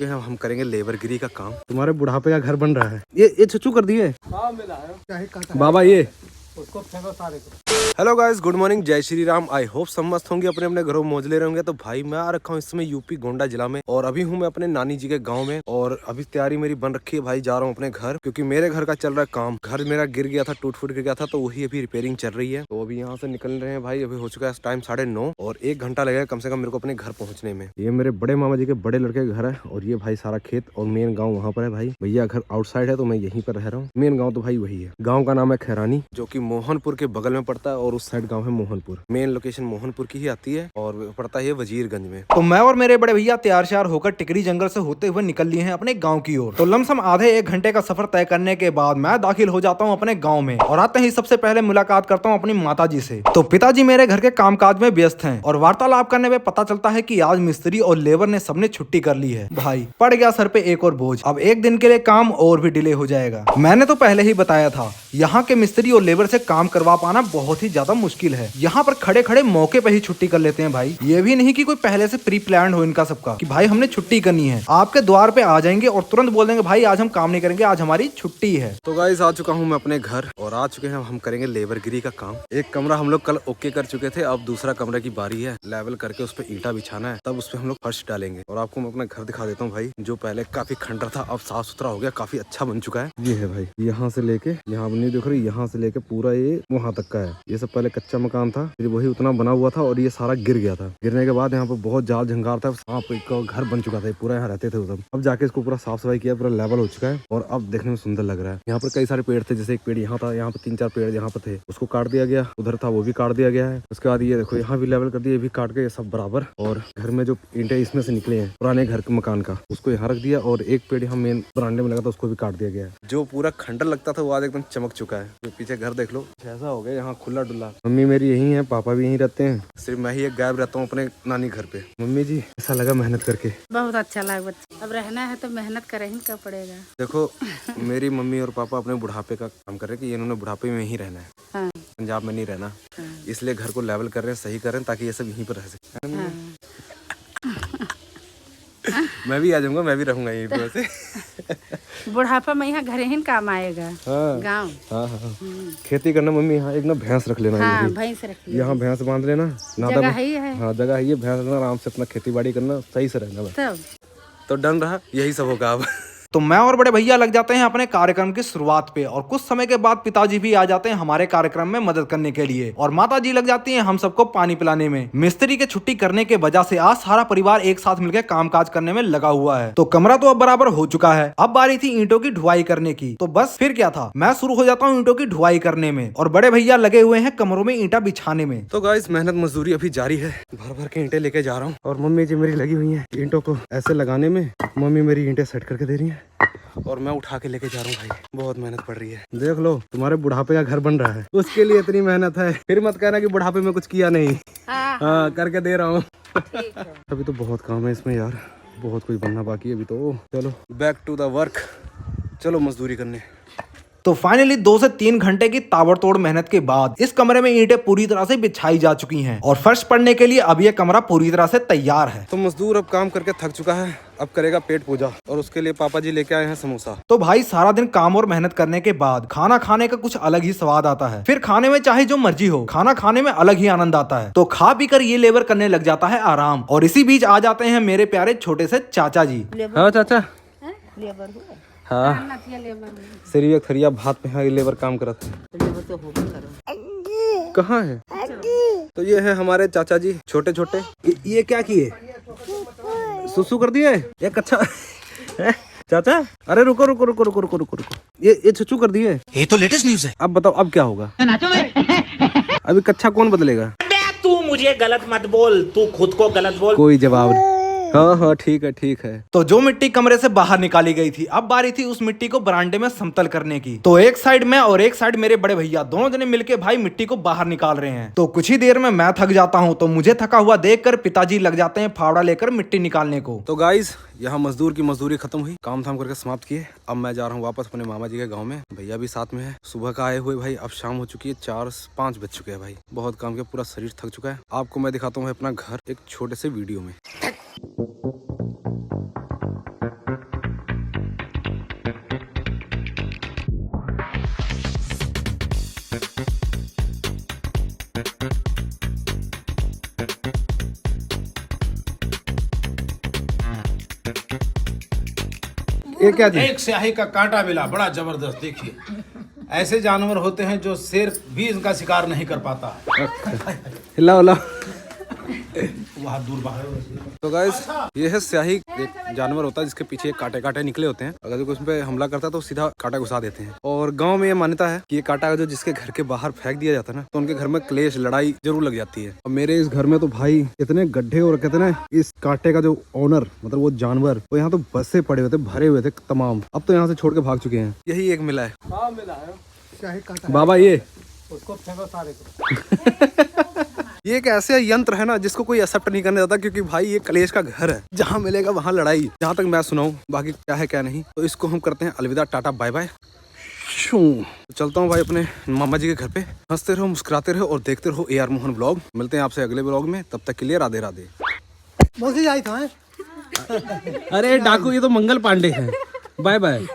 कि हम करेंगे लेबरगिरी का काम। तुम्हारे बुढ़ापे का घर बन रहा है। ये छुचू कर दिए बाबा, ये उसको फेंको सारे को। हेलो गाइस, गुड मॉर्निंग, जय श्री राम। आई होप सब मस्त होंगे, अपने अपने घरों मौज ले रहे होंगे। तो भाई मैं आ रखा हूँ इस समय यूपी गोंडा जिला में, और अभी हूँ मैं अपने नानी जी के गांव में। और अभी तैयारी मेरी बन रखी है भाई, जा रहा हूँ अपने घर, क्योंकि मेरे घर का चल रहा है काम। घर मेरा गिर गया था, टूट फूट गिर गया था, तो वही अभी रिपेयरिंग चल रही है। तो अभी यहाँ से निकल रहे हैं भाई। अभी हो चुका है टाइम 9:30, और 1 घंटा लगेगा कम से कम मेरे को अपने घर पहुँचने में। ये मेरे बड़े मामा जी के बड़े लड़के का घर है, और ये भाई सारा खेत और मेन गाँव वहाँ पर है भाई। भैया घर आउटसाइड है, तो मैं यहीं पर रह रहा हूँ। मेन गाँव तो भाई वही है। गाँव का नाम है खैरानी, जो की मोहनपुर के बगल में पड़ता है, और उस साइड गांव है मोहनपुर। मेन लोकेशन मोहनपुर की ही आती है, और पड़ता है वजीरगंज में। तो मैं और मेरे बड़े भैया तैयार श्यार होकर टिकरी जंगल से होते हुए निकल लिए हैं अपने गांव की ओर। तो लमसम आधे 1 घंटे का सफर तय करने के बाद मैं दाखिल हो जाता हूं अपने गांव में, और आते ही सबसे पहले मुलाकात करता हूं अपनी माताजी से। तो पिताजी मेरे घर के कामकाज में व्यस्त हैं, और वार्तालाप करने में पता चलता है कि आज मिस्त्री और लेबर ने सबने छुट्टी कर ली है। भाई पड़ गया सर पे एक और बोझ। अब 1 दिन के लिए काम और भी डिले हो जाएगा। मैंने तो पहले ही बताया था, यहाँ के मिस्त्री और लेबर से काम करवा पाना बहुत ही ज्यादा मुश्किल है। यहाँ पर खड़े खड़े मौके पे ही छुट्टी कर लेते हैं भाई। ये भी नहीं कि कोई पहले से प्री प्लान हो इनका सबका कि भाई हमने छुट्टी करनी है। आपके द्वार पे आ जाएंगे और तुरंत बोल देंगे भाई आज हम काम नहीं करेंगे, आज हमारी छुट्टी है। तो गाइस आ चुका हूँ मैं अपने घर, और आ चुके हैं हम करेंगे लेबरगिरी का काम। एक कमरा हम लोग कल ओके कर चुके थे, अब दूसरा कमरे की बारी है। लेवल करके उस पर ईंटा बिछाना है, तब उस पर हम लोग फर्श डालेंगे। और आपको मैं अपना घर दिखा देता हूँ भाई, जो पहले काफी खंडर था अब साफ सुथरा हो गया, काफी अच्छा बन चुका है। ये है भाई, यहाँ से लेके यहाँ नहीं दिख रही, यहाँ से लेके पूरा ये वहाँ तक का है। ये सब पहले कच्चा मकान था, फिर वही उतना बना हुआ था, और ये सारा गिर गया था। गिरने के बाद यहाँ पे बहुत जाल झंकार था, सांप का घर बन चुका था पूरा, यहाँ रहते थे वो सब। अब जाके इसको पूरा साफ सफाई किया, पूरा लेवल हो चुका है, और अब देखने में सुंदर लग रहा है। यहाँ पर कई सारे पेड़ थे, जैसे एक पेड़ यहाँ था, यहाँ पे 3-4 पेड़ यहाँ पे थे, उसको काट दिया गया। उधर था वो भी काट दिया गया है। उसके बाद ये देखो यहाँ भी लेवल कर दिया, ये भी काट के सब बराबर। और घर में जो ईंटे इसमें से निकले हैं पुराने घर के मकान का, उसको यहाँ रख दिया, और एक पेड़ यहाँ मेन बरामदे में लगा था, उसको भी काट दिया गया है। जो पूरा खंडर लगता था वो आज एकदम चमक चुका है। जो पीछे घर देख लो ऐसा हो गया, यहाँ खुला डुल्ला। मम्मी मेरी यही है, पापा भी यहीं रहते हैं, सिर्फ मैं ही एक गायब रहता हूँ अपने नानी घर पे। मम्मी जी ऐसा लगा मेहनत करके? बहुत अच्छा लगा बच्चा, अब रहना है तो मेहनत करे ही का पड़ेगा। देखो मेरी मम्मी और पापा अपने बुढ़ापे का काम कर रहे हैं, कि इन्होंने बुढ़ापे में ही रहना है। हाँ। पंजाब में नहीं रहना। हाँ। इसलिए घर को लेवल कर रहे हैं, सही कर रहे हैं, ताकि ये सब यहीं पर रह सके। हाँ। मैं भी आ जाऊंगा, मैं भी रहूंगा यहीं पे वैसे। बुढ़ापा में यहाँ घर ही काम आएगा। हाँ। गाँव। हाँ हाँ। खेती करना मम्मी, यहाँ एक ना भैंस रख लेना। हाँ, भैंस रख लेना। यहाँ भैंस बांध लेना, जगह ही है। हाँ जगह है, ये भैंस रखना, आराम से अपना खेती बाड़ी करना, सही से रहना बस। तो डन रहा, यही सब होगा अब। तो मैं और बड़े भैया लग जाते हैं अपने कार्यक्रम की शुरुआत पे, और कुछ समय के बाद पिताजी भी आ जाते हैं हमारे कार्यक्रम में मदद करने के लिए, और माताजी लग जाती हैं हम सबको पानी पिलाने में। मिस्त्री के छुट्टी करने के वजह से आज सारा परिवार एक साथ मिलकर कामकाज करने में लगा हुआ है। तो कमरा तो अब बराबर हो चुका है, अब बारी थी ईंटों की ढुआई करने की। तो बस फिर क्या था, मैं शुरू हो जाता हूँ ईंटों की ढुआई करने में, और बड़े भैया लगे हुए हैं कमरों में ईंटा बिछाने में। तो गाइस मेहनत मजदूरी अभी जारी है, भर भर के ईंटे लेके जा रहा हूँ, और मम्मी जी मेरी लगी हुई है ईंटों को ऐसे लगाने में। मम्मी मेरी ईंटें सेट करके दे रही है, और मैं उठा के लेके जा रहा हूँ भाई। बहुत मेहनत पड़ रही है। देख लो तुम्हारे बुढ़ापे का घर बन रहा है, उसके लिए इतनी मेहनत है, फिर मत कहना कि बुढ़ापे में कुछ किया नहीं। हाँ करके दे रहा हूँ। अभी तो बहुत काम है इसमें यार, बहुत कुछ बनना बाकी है अभी तो। चलो बैक टू द वर्क, चलो मजदूरी करने। तो फाइनली 2 से 3 घंटे की ताबड़तोड़ मेहनत के बाद इस कमरे में ईंटें पूरी तरह से बिछाई जा चुकी हैं, और फर्श पड़ने के लिए अब ये कमरा पूरी तरह से तैयार है। तो मजदूर अब काम करके थक चुका है, अब करेगा पेट पूजा, और उसके लिए पापा जी लेके आए हैं समोसा। तो भाई सारा दिन काम और मेहनत करने के बाद खाना खाने का कुछ अलग ही स्वाद आता है। फिर खाने में चाहे जो मर्जी हो, खाना खाने में अलग ही आनंद आता है। तो खा पी कर ये लेबर करने लग जाता है आराम, और इसी बीच आ जाते हैं मेरे प्यारे छोटे से चाचा जी। हाँ चाचा, हाँ सिर्फ एक थरिया भात पे हाँ लेबर काम करा था। कहाँ है? तो ये है हमारे चाचा जी, छोटे छोटे। ये क्या किए? सुसु कर दिए एक। अच्छा चाचा, अरे रुको रुको रुको रुको रुको रुको रुको, ये छुचू कर दिए। ये तो लेटेस्ट न्यूज है। अब बताओ अब क्या होगा? अभी कच्चा कौन बदलेगा? तू मुझे गलत मत बोल, तू खुद को गलत बोल। कोई जवाब नहीं। हाँ हाँ ठीक है ठीक है। तो जो मिट्टी कमरे से बाहर निकाली गई थी, अब बारी थी उस मिट्टी को बरामदे में समतल करने की। तो एक साइड में और एक साइड मेरे बड़े भैया, दोनों जने मिलके भाई मिट्टी को बाहर निकाल रहे हैं। तो कुछ ही देर में मैं थक जाता हूँ, तो मुझे थका हुआ देखकर पिताजी लग जाते हैं फावड़ा लेकर मिट्टी निकालने को। तो गाइस यहाँ मजदूर की मजदूरी खत्म हुई, काम धाम करके समाप्त किए। अब मैं जा रहा हूँ वापस अपने मामा जी के गाँव में। भैया भी साथ में है। सुबह का आए हुए भाई, अब शाम हो चुकी है, 4-5 बज चुके हैं भाई। बहुत काम किया, पूरा शरीर थक चुका है। आपको मैं दिखाता हूँ अपना घर एक छोटे से वीडियो में। ये क्या चीज? एक स्याही का कांटा मिला, बड़ा जबरदस्त। देखिए, ऐसे जानवर होते हैं जो शेर भी इनका शिकार नहीं कर पाता है। हिला उला। वहाँ दूर बाहर। तो गाइस ये है स्याही, एक जानवर होता है जिसके पीछे कांटे कांटे निकले होते हैं। अगर कोई उस पे हमला करता है तो सीधा कांटा घुसा देते हैं। और गांव में ये मान्यता है कि ये कांटा जो जिसके घर के बाहर फेंक दिया जाता है ना, तो उनके घर में क्लेश लड़ाई जरूर लग जाती है। और मेरे इस घर में तो भाई इतने गड्ढे और कहते ना, इस कांटे का जो ओनर मतलब वो जानवर, वो यहाँ तो बसे पड़े हुए थे, भरे हुए थे तमाम। अब तो यहाँ से छोड़ के भाग चुके हैं। यही एक मिला है। बाबा ये उसको फेंको सारे को। ये एक ऐसे यंत्र है ना जिसको कोई एक्सेप्ट नहीं करने देता, क्योंकि भाई ये कलेश का घर है, जहाँ मिलेगा वहाँ लड़ाई, जहाँ तक मैं सुनाऊं। बाकी क्या है क्या नहीं, तो इसको हम करते हैं अलविदा, टाटा बाय बाय। चलता हूँ भाई अपने मामा जी के घर पे। हंसते रहो, मुस्कुराते रहो और देखते रहो AR मोहन ब्लॉग। मिलते हैं आपसे अगले ब्लॉग में, तब तक के लिए राधे राधे। मौसी आई था। अरे डाकू, ये तो मंगल पांडे हैं। Bye bye.